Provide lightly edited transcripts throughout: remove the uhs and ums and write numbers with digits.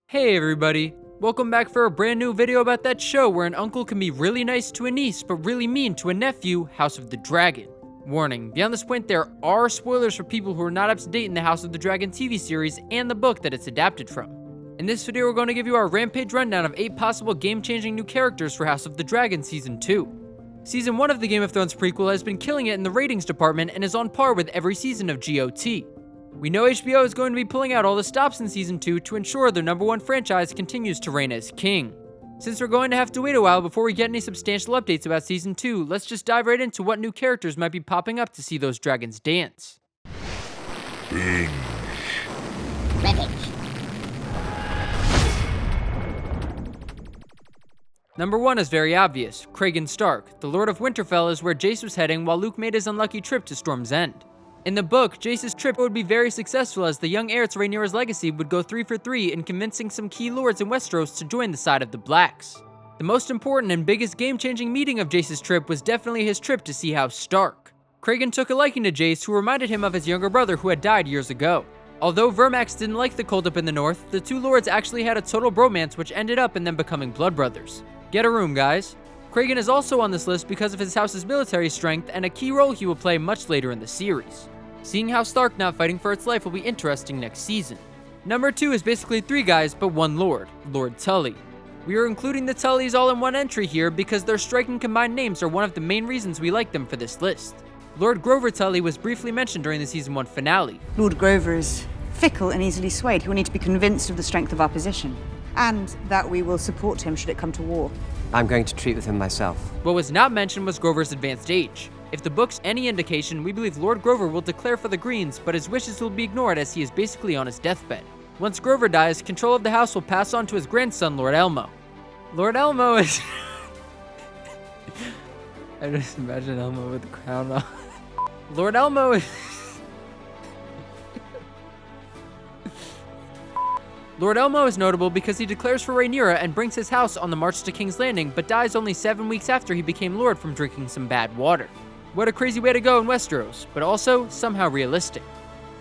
Hey everybody, welcome back for a brand new video about that show where an uncle can be really nice to a niece but really mean to a nephew, House of the Dragon. Warning, beyond this point there are spoilers for people who are not up to date in the House of the Dragon TV series and the book that it's adapted from. In this video we're going to give you our Rampage rundown of 8 possible game-changing new characters for House of the Dragon Season 2. Season 1 of the Game of Thrones prequel has been killing it in the ratings department and is on par with every season of GOT. We know HBO is going to be pulling out all the stops in Season 2 to ensure their #1 franchise continues to reign as king. Since we're going to have to wait a while before we get any substantial updates about Season 2, let's just dive right into what new characters might be popping up to see those dragons dance. Binge. Rampage. Number 1 is very obvious, Cregan Stark. The Lord of Winterfell is where Jace was heading while Luke made his unlucky trip to Storm's End. In the book, Jace's trip would be very successful as the young heir to Rhaenyra's legacy would go 3 for 3 in convincing some key lords in Westeros to join the side of the Blacks. The most important and biggest game-changing meeting of Jace's trip was definitely his trip to see House Stark. Cregan took a liking to Jace, who reminded him of his younger brother who had died years ago. Although Vermax didn't like the cold up in the north, the two lords actually had a total bromance which ended up in them becoming blood brothers. Get a room, guys. Cregan is also on this list because of his house's military strength and a key role he will play much later in the series. Seeing House Stark not fighting for its life will be interesting next season. Number 2 is basically 3 guys but 1 lord, Lord Tully. We are including the Tullys all in one entry here because their striking combined names are one of the main reasons we like them for this list. Lord Grover Tully was briefly mentioned during the Season 1 finale. Lord Grover is fickle and easily swayed. He will need to be convinced of the strength of our position, and that we will support him should it come to war. I'm going to treat with him myself. What was not mentioned was Grover's advanced age. If the book's any indication, we believe Lord Grover will declare for the Greens, but his wishes will be ignored as he is basically on his deathbed. Once Grover dies, control of the house will pass on to his grandson, Lord Elmo. Lord Elmo is... I just imagine Elmo with the crown on. Lord Elmo is... Lord Elmo is notable because he declares for Rhaenyra and brings his house on the march to King's Landing, but dies only 7 weeks after he became Lord from drinking some bad water. What a crazy way to go in Westeros, but also somehow realistic.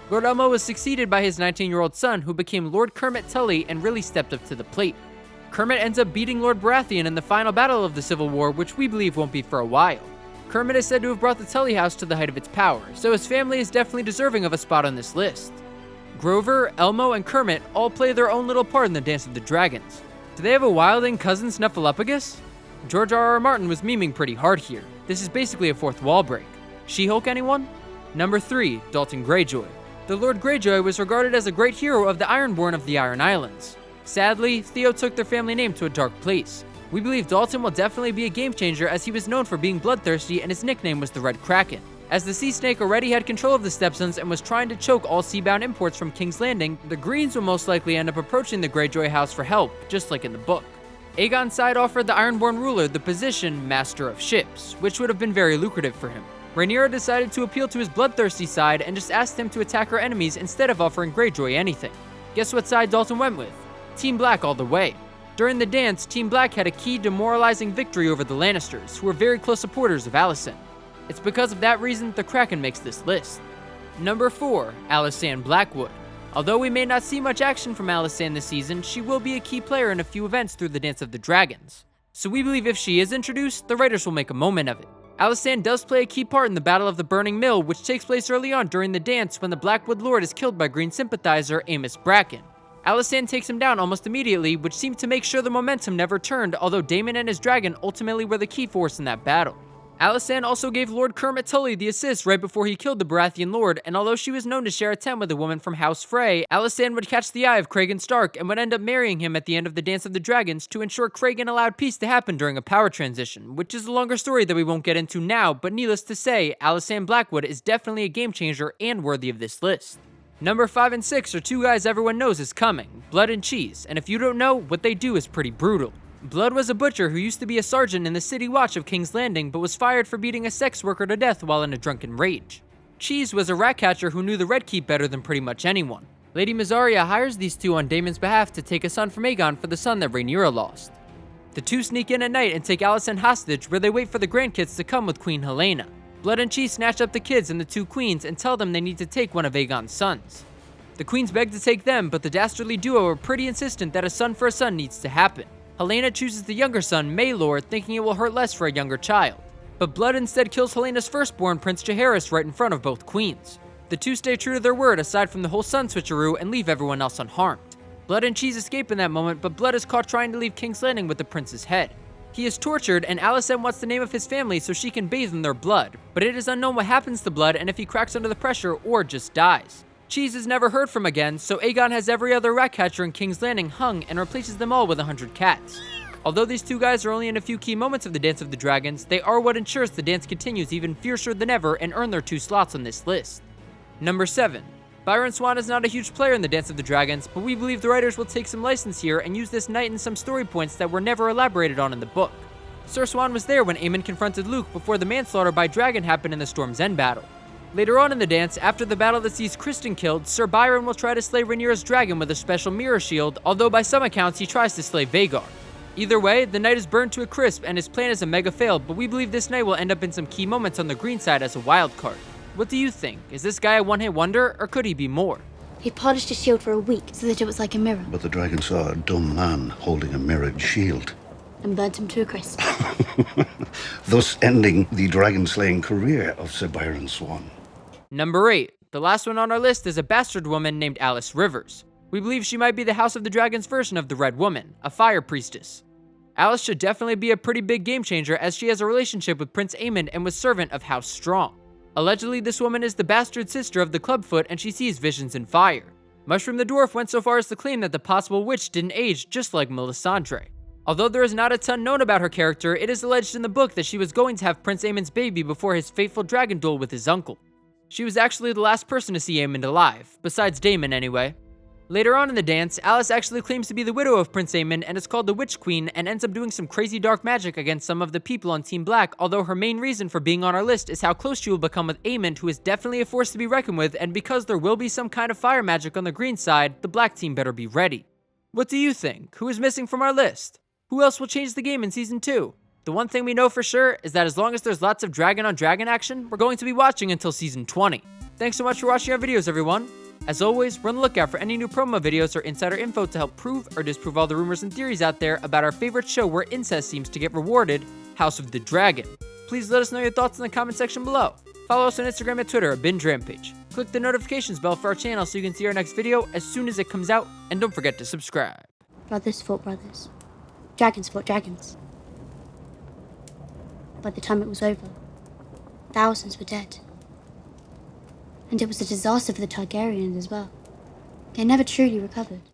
Lord Elmo was succeeded by his 19-year-old son, who became Lord Kermit Tully and really stepped up to the plate. Kermit ends up beating Lord Baratheon in the final battle of the Civil War, which we believe won't be for a while. Kermit is said to have brought the Tully house to the height of its power, so his family is definitely deserving of a spot on this list. Grover, Elmo, and Kermit all play their own little part in the Dance of the Dragons. Do they have a wilding cousin Snuffleupagus? George R.R. Martin was memeing pretty hard here. This is basically a fourth wall break. She-Hulk, anyone? Number 3, Dalton Greyjoy. The Lord Greyjoy was regarded as a great hero of the Ironborn of the Iron Islands. Sadly, Theo took their family name to a dark place. We believe Dalton will definitely be a game changer as he was known for being bloodthirsty and his nickname was the Red Kraken. As the Sea Snake already had control of the Stepsons and was trying to choke all seabound imports from King's Landing, the Greens will most likely end up approaching the Greyjoy house for help, just like in the book. Aegon's side offered the Ironborn ruler the position Master of Ships, which would have been very lucrative for him. Rhaenyra decided to appeal to his bloodthirsty side and just asked him to attack her enemies instead of offering Greyjoy anything. Guess what side Dalton went with? Team Black all the way. During the dance, Team Black had a key demoralizing victory over the Lannisters, who were very close supporters of Alicent. It's because of that reason the Kraken makes this list. Number 4, Alysanne Blackwood. Although we may not see much action from Alysanne this season, she will be a key player in a few events through the Dance of the Dragons. So we believe if she is introduced, the writers will make a moment of it. Alysanne does play a key part in the Battle of the Burning Mill, which takes place early on during the dance when the Blackwood Lord is killed by Green sympathizer Amos Bracken. Alysanne takes him down almost immediately, which seemed to make sure the momentum never turned, although Daemon and his dragon ultimately were the key force in that battle. Alysanne also gave Lord Kermit Tully the assist right before he killed the Baratheon Lord, and although she was known to share a tent with a woman from House Frey, Alysanne would catch the eye of Cregan Stark and would end up marrying him at the end of the Dance of the Dragons to ensure Cregan allowed peace to happen during a power transition, which is a longer story that we won't get into now, but needless to say, Alysanne Blackwood is definitely a game changer and worthy of this list. Number 5 and 6 are 2 guys everyone knows is coming, Blood and Cheese, and if you don't know, what they do is pretty brutal. Blood was a butcher who used to be a sergeant in the city watch of King's Landing, but was fired for beating a sex worker to death while in a drunken rage. Cheese was a rat catcher who knew the Red Keep better than pretty much anyone. Lady Mysaria hires these two on Daemon's behalf to take a son from Aegon for the son that Rhaenyra lost. The two sneak in at night and take Alicent hostage, where they wait for the grandkids to come with Queen Helena. Blood and Cheese snatch up the kids and the 2 queens and tell them they need to take one of Aegon's sons. The queens beg to take them, but the dastardly duo are pretty insistent that a son for a son needs to happen. Helena chooses the younger son, Maelor, thinking it will hurt less for a younger child. But Blood instead kills Helena's firstborn, Prince Jaehaerys, right in front of both queens. The two stay true to their word aside from the whole son switcheroo and leave everyone else unharmed. Blood and Cheese escape in that moment, but Blood is caught trying to leave King's Landing with the prince's head. He is tortured, and Alicent wants the name of his family so she can bathe in their blood, but it is unknown what happens to Blood and if he cracks under the pressure or just dies. Cheese is never heard from again, so Aegon has every other rat catcher in King's Landing hung and replaces them all with 100 cats. Although these two guys are only in a few key moments of the Dance of the Dragons, they are what ensures the dance continues even fiercer than ever and earn their 2 slots on this list. Number 7. Byron Swann is not a huge player in the Dance of the Dragons, but we believe the writers will take some license here and use this night in some story points that were never elaborated on in the book. Sir Swann was there when Aemon confronted Luke before the manslaughter by dragon happened in the Storm's End battle. Later on in the dance, after the battle that sees Criston killed, Sir Byron will try to slay Rhaenyra's dragon with a special mirror shield, although by some accounts he tries to slay Vhagar. Either way, the night is burned to a crisp and his plan is a mega fail, but we believe this night will end up in some key moments on the green side as a wild card. What do you think? Is this guy a one-hit wonder, or could he be more? He polished his shield for a week so that it was like a mirror. But the dragon saw a dumb man holding a mirrored shield, And burnt him to a crisp. thus ending the dragon-slaying career of Sir Byron Swann. Number 8. The last one on our list is a bastard woman named Alys Rivers. We believe she might be the House of the Dragon's version of the Red Woman, a fire priestess. Alys should definitely be a pretty big game changer as she has a relationship with Prince Aemon and was servant of House Strong. Allegedly, this woman is the bastard sister of the Clubfoot and she sees visions in fire. Mushroom the Dwarf went so far as to claim that the possible witch didn't age just like Melisandre. Although there is not a ton known about her character, it is alleged in the book that she was going to have Prince Aemon's baby before his fateful dragon duel with his uncle. She was actually the last person to see Aemon alive, besides Daemon anyway. Later on in the dance, Alys actually claims to be the widow of Prince Aemon and is called the Witch Queen and ends up doing some crazy dark magic against some of the people on Team Black, although her main reason for being on our list is how close she will become with Aemon, who is definitely a force to be reckoned with, and because there will be some kind of fire magic on the green side, the Black team better be ready. What do you think? Who is missing from our list? Who else will change the game in Season 2? The one thing we know for sure is that as long as there's lots of dragon on dragon action, we're going to be watching until Season 20. Thanks so much for watching our videos, everyone. As always, we're on the lookout for any new promo videos or insider info to help prove or disprove all the rumors and theories out there about our favorite show where incest seems to get rewarded, House of the Dragon. Please let us know your thoughts in the comment section below. Follow us on Instagram and Twitter at BingeRampage. Click the notifications bell for our channel so you can see our next video as soon as it comes out, and don't forget to subscribe. Brothers fought brothers. Dragons fought dragons. By the time it was over, thousands were dead. And it was a disaster for the Targaryens as well. They never truly recovered.